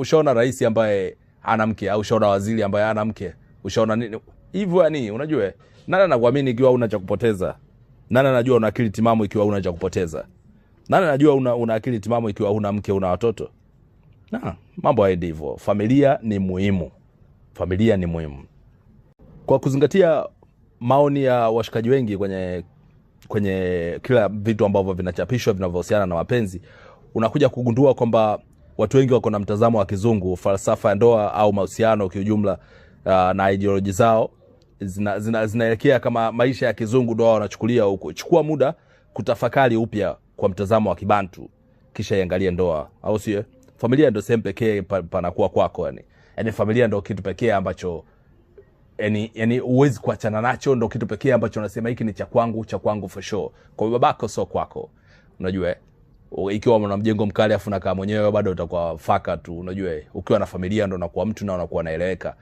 ushaona rais ambaye ana mke au ushaona waziri ambaye ana mke? Ushaona nini hivyo? Yani unajua nani anakuamini ikiwa una cha kupoteza? Nani anajua una akili timamu ikiwa una cha kupoteza? Nani anajua una akili timamu ikiwa una mke, una watoto? Mambo haendi hivyo. Familia ni muhimu. Familia ni muhimu. Kwa kuzingatia maoni ya washikaji wengi kwenye kila vitu ambavyo vinachapishwa vinavyohusiana na mapenzi, unakuja kugundua kwamba watu wengi wako na mtazamo wa kizungu, falsafa ya ndoa au mahusiano kiujumla, na ideology zao zinaelekea kama maisha ya kizungu ndio wanachukulia huko. Chukua muda kutafakari upya kwa mtazamo wa kibantu, kisha iangalie ndoa, au sio? Familia ndio sehemu pekee panakuwa kwako yani. Yaani familia ndio kitu pekee ambacho yani huwezi kuachana nacho, ndio kitu pekee ambacho unasema hiki ni cha kwangu for sure. Kwa babako sio kwako. Unajua ikiwa una mjengo mkali afu nakaa mwenyewe bado utakuwa faka tu. Unajua ukiwa na familia ndio unakuwa mtu na unakuwa naeleweka.